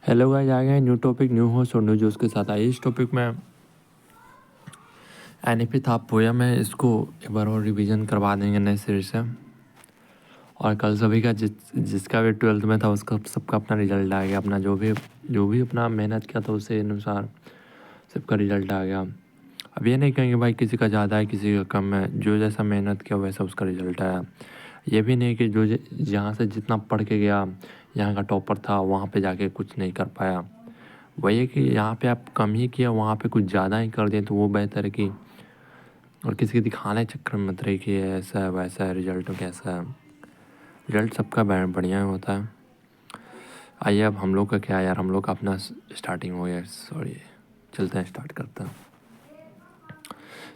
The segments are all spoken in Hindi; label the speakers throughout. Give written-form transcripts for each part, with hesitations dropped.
Speaker 1: हेलो गाइस, आ गए न्यू टॉपिक न्यू होस्ट और न्यू जोश के साथ। आइए इस टॉपिक में एनईपी था पोयम है, इसको एक बार और रिवीजन करवा देंगे नए सिरे से। और कल सभी का जिसका भी 12th में था उसका सबका अपना रिजल्ट आ गया। अपना जो भी अपना मेहनत किया था उसे अनुसार सबका रिजल्ट आ गया। अब ये नहीं कहेंगे भाई किसी का ज़्यादा है किसी का कम है, जो जैसा मेहनत किया वैसा उसका रिजल्ट आया। ये भी नहीं कि जो यहाँ से जितना पढ़ के गया, यहाँ का टॉपर था, वहाँ पे जाके कुछ नहीं कर पाया। वही है कि यहाँ पे आप कम ही किया, वहाँ पे कुछ ज़्यादा ही कर दिए तो वो बेहतर है कि और किसी के दिखाने चक्कर में मत रही कि ऐसा है वैसा है, रिजल्ट कैसा है। रिजल्ट सबका बढ़िया होता है। आइए अब हम लोग का क्या यार, हम लोग का अपना स्टार्टिंग हो गया, सॉरी चलते हैं स्टार्ट करते हैं।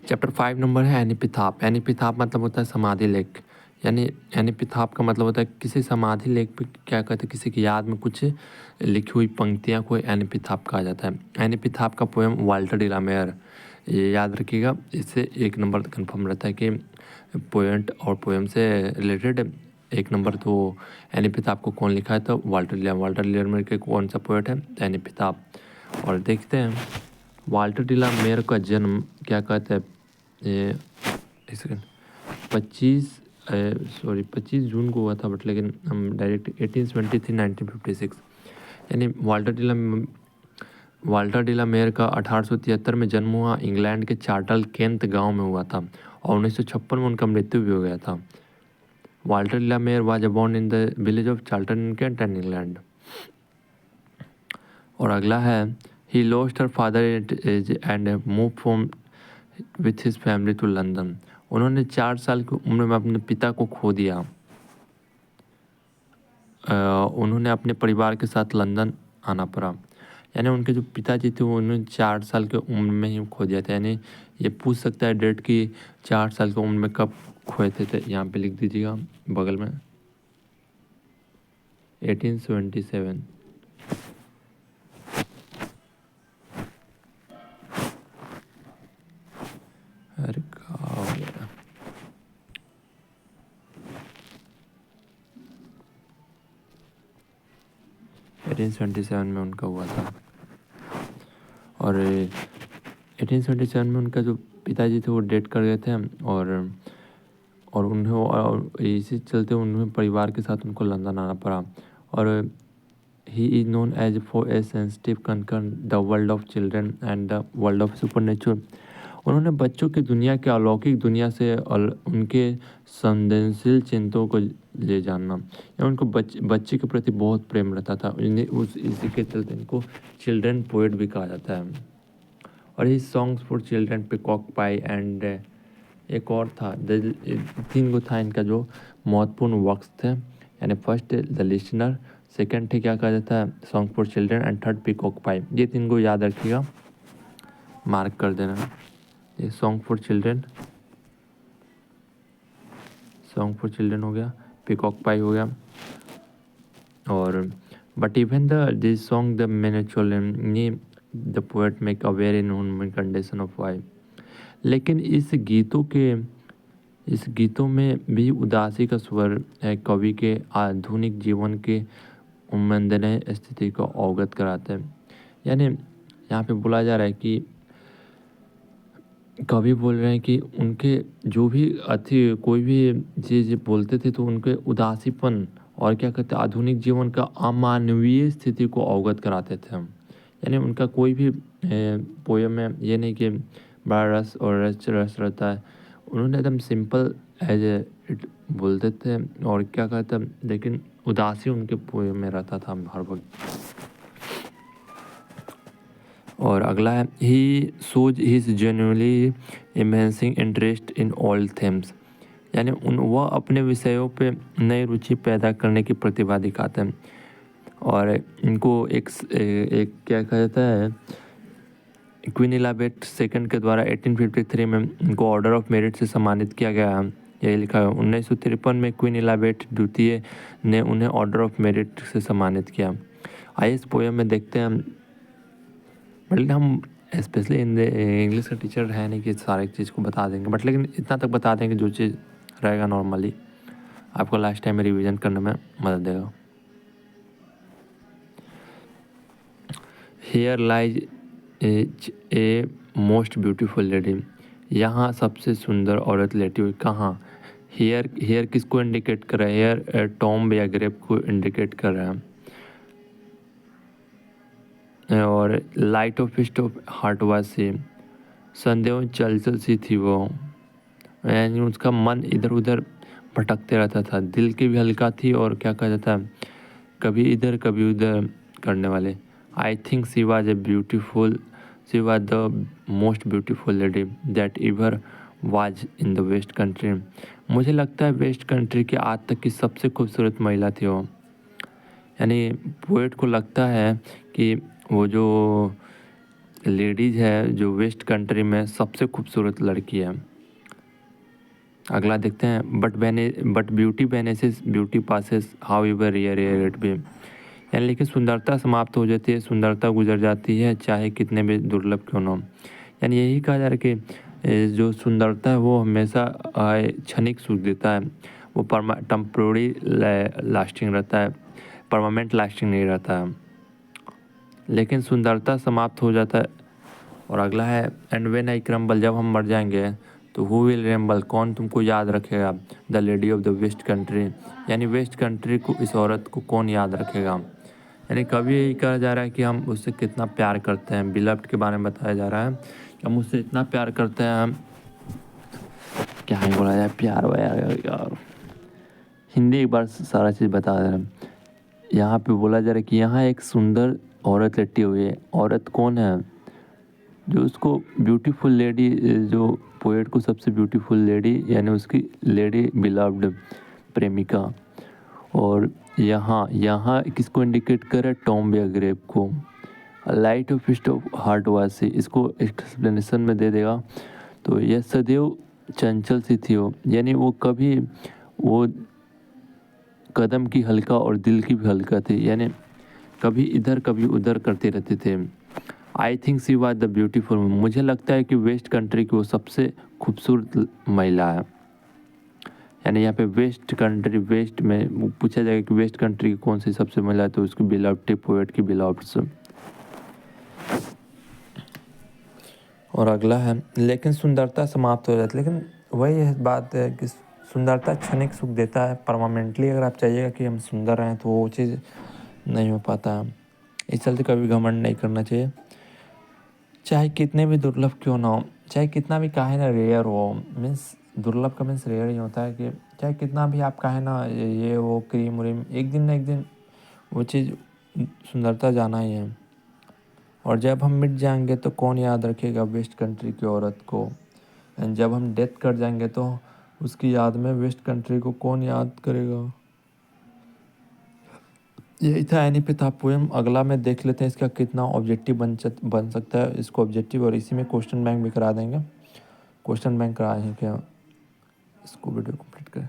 Speaker 1: चैप्टर 5 नंबर है एनिपिथाप। एनिपिथाप मतलब होता है समाधि लेख। यानी एनिपिथाप का मतलब होता है किसी समाधि लेख पे क्या कहते हैं, किसी की याद में कुछ लिखी हुई पंक्तियाँ को एनिपिथाप कहा जाता है। एनिपिथाप का पोएम वाल्टर डिलामेयर, ये याद रखिएगा, इससे 1 नंबर कन्फर्म रहता है कि पोएट और पोएम से रिलेटेड 1 नंबर। तो एनिपिथाप को कौन लिखा है, तो वाल्टर डिलामेयर के कौन सा पोएट है, एनिपिथाप। और देखते हैं वाल्टर डिलामेयर का जन्म क्या कहते हैं, ये 25 जून को हुआ था, बट लेकिन हम डायरेक्ट 1873 1956। यानी वाल्टर डिलामेयर का 1873 में जन्म हुआ। इंग्लैंड के चार्टल केंट गांव में हुआ था और 1956 में उनका मृत्यु भी हो गया था। Walter de la Mare was born in the village of Charlton Kent and England. और अगला है he lost her father at age and move from with his family to London. उन्होंने 4 साल की उम्र में अपने पिता को खो दिया। उन्होंने अपने परिवार के साथ लंदन आना पड़ा। यानी उनके जो पिताजी थे वो उन्होंने 4 साल की उम्र में ही खो दिया था। यानी ये पूछ सकता है डेट कि 4 साल की उम्र में कब खोए थे, यहाँ पे लिख दीजिएगा बगल में 1877। अरे कहाँ हो गया, 1877 में उनका हुआ था। और 1877 में उनका जो पिताजी थे वो डेथ कर गए थे। और उन्हें इसी चलते उन्हें परिवार के साथ उनको लंदन आना पड़ा। और he is known as for a sensitive concern the world of children and the world of supernatural. उन्होंने बच्चों की दुनिया के अलौकिक दुनिया से और उनके संवेदनशील चिंताओं को ले जानना, या उनको बच्चे के प्रति बहुत प्रेम रहता था। इन्हें इसी के चलते इनको चिल्ड्रन पोएट भी कहा जाता है। और he songs for children peacock pie and एक और था 3 गो था इनका जो महत्वपूर्ण वर्क्स थे। यानी फर्स्ट द लिसनर, सेकंड थे क्या कहा जाता है song for children and third peacock pie. ये 3 को याद रखिएगा, मार्क कर देना। ये सॉन्ग फॉर चिल्ड्रन हो गया, पिकॉक पाई हो गया। और but even this song the मैनेचुरल the poet make aware in human condition of wife. लेकिन इस गीतों में भी उदासी का स्वर है। कवि के आधुनिक जीवन के उन्मंदनीय स्थिति को अवगत कराते हैं। यानी यहाँ पे बोला जा रहा है कि कवि बोल रहे हैं कि उनके जो भी कोई भी चीज़ बोलते थे तो उनके उदासीपन और क्या कहते हैं आधुनिक जीवन का अमानवीय स्थिति को अवगत कराते थे हम। यानी उनका कोई भी पोयम में ये नहीं कि बड़ा रस और रस रहता है। उन्होंने एकदम सिंपल एज इट बोलते थे और क्या कहते हैं, लेकिन उदासी उनके पोयम में रहता था हर वक्त। और अगला है ही शोज हिज जेन्युइनली इमेंसिंग इंटरेस्ट इन ऑल थीम्स। यानी वह अपने विषयों पे नई रुचि पैदा करने की प्रतिभा दिखाते हैं। और इनको एक क्या कहा जाता है, क्वीन एलिजाबेथ सेकंड के द्वारा 1853 में इनको ऑर्डर ऑफ मेरिट से सम्मानित किया गया है। यही लिखा है 1953 में क्वीन एलिजाबेथ द्वितीय ने उन्हें ऑर्डर ऑफ मेरिट से सम्मानित किया। आइए इस पोएम में देखते हैं। बट हम स्पेशली इंग्लिश का टीचर है नहीं कि सारे चीज़ को बता देंगे, बट लेकिन इतना तक बता देंगे जो चीज़ रहेगा नॉर्मली आपको लास्ट टाइम में रिवीजन करने में मदद देगा। Here lies a most beautiful lady. यहाँ सबसे सुंदर औरत लेटी हुई। कहाँ? हेयर हेयर किसको इंडिकेट कर रहा है? हेयर टॉम्ब या ग्रेव को इंडिकेट कर रहा है। और light of feast of heart was sea. संदेह चलचल सी थी वो, यानी उसका मन इधर उधर भटकते रहता था। दिल की भी हल्का थी और क्या कहा जाता है, कभी इधर कभी उधर करने वाले। I think she was a beautiful, she was the most beautiful lady that ever was in the West Country. मुझे लगता है वेस्ट कंट्री की आज तक की सबसे खूबसूरत महिला थी वो। यानी पोएट को लगता है कि वो जो लेडीज है जो वेस्ट कंट्री में सबसे खूबसूरत लड़की है। अगला देखते हैं। But beauty vanishes beauty passes however rare it be. यानी लेकिन सुंदरता समाप्त हो जाती है, सुंदरता गुजर जाती है, चाहे कितने भी दुर्लभ क्यों ना हो। यानी यही कहा जा रहा है कि जो सुंदरता है वो हमेशा क्षणिक सुख देता है, वो टेम्पोररी लास्टिंग रहता है, परमानेंट लास्टिंग नहीं रहता है। लेकिन सुंदरता समाप्त हो जाता है। और अगला है एंड व्हेन आई क्रम्बल, जब हम मर जाएंगे तो हु विल रिमेंबर, कौन तुमको याद रखेगा? The lady of the West Country. यानी वेस्ट कंट्री को, इस औरत को कौन याद रखेगा? यानी कभी यही कहा जा रहा है कि हम उससे कितना प्यार करते हैं। बिलव्ड के बारे में बताया जा रहा है कि हम उससे इतना प्यार करते हैं, हम क्या ही बोला जाए, प्यार यार हिंदी एक बार सारा चीज़ बता रहे हैं। यहाँ पे बोला जा रहा है कि यहाँ एक सुंदर औरत लेटी हुई है। औरत कौन है? जो उसको ब्यूटीफुल लेडी, जो पोएट को सबसे ब्यूटीफुल लेडी यानी उसकी लेडी बिलव्ड प्रेमिका। और यहाँ यहाँ किसको इंडिकेट कर रहा है? टॉम्ब या ग्रेव को। Light of feast of heart was sea, इसको एक्सप्लेनेशन में दे देगा तो यह सदैव चंचल सी थी वो, यानी वो कभी वो कदम की हल्का और दिल की भी हल्का थी, यानी कभी इधर कभी उधर करते रहते थे। I think she was the beautiful, मुझे लगता है कि वेस्ट कंट्री की वो सबसे खूबसूरत महिला है। यानी यहाँ पे वेस्ट कंट्री, वेस्ट में पूछा जाएगा कि वेस्ट कंट्री की कौन सी सबसे महिला है, तो उसकी बिलव्ड, पोएट की बिलव्ड से। और अगला है लेकिन सुंदरता समाप्त हो जाती है। लेकिन वही बात है कि सुंदरता क्षणिक सुख देता है, परमानेंटली अगर आप चाहिएगा कि हम सुंदर रहें तो वो चीज़ नहीं हो पाता है। इस चलते कभी घमंड नहीं करना चाहिए, चाहे कितने भी दुर्लभ क्यों ना हो, चाहे कितना भी काहे ना रेयर हो। मीन्स दुर्लभ का मीन्स रेयर ही होता है कि चाहे कितना भी आप काहे ना ये वो क्रीम व्रीम, एक दिन ना एक दिन वो चीज़ सुंदरता जाना ही है। और जब हम मिट जाएंगे तो कौन याद रखेगा वेस्ट कंट्री की औरत को? जब हम डेथ कर जाएंगे तो उसकी याद में वेस्ट कंट्री को कौन याद करेगा? यही था एनी पे था पोएम। अगला में देख लेते हैं इसका कितना ऑब्जेक्टिव बन सकता है। इसको ऑब्जेक्टिव और इसी में क्वेश्चन बैंक भी करा देंगे। क्वेश्चन बैंक कराए हैं क्या? इसको वीडियो कंप्लीट करें।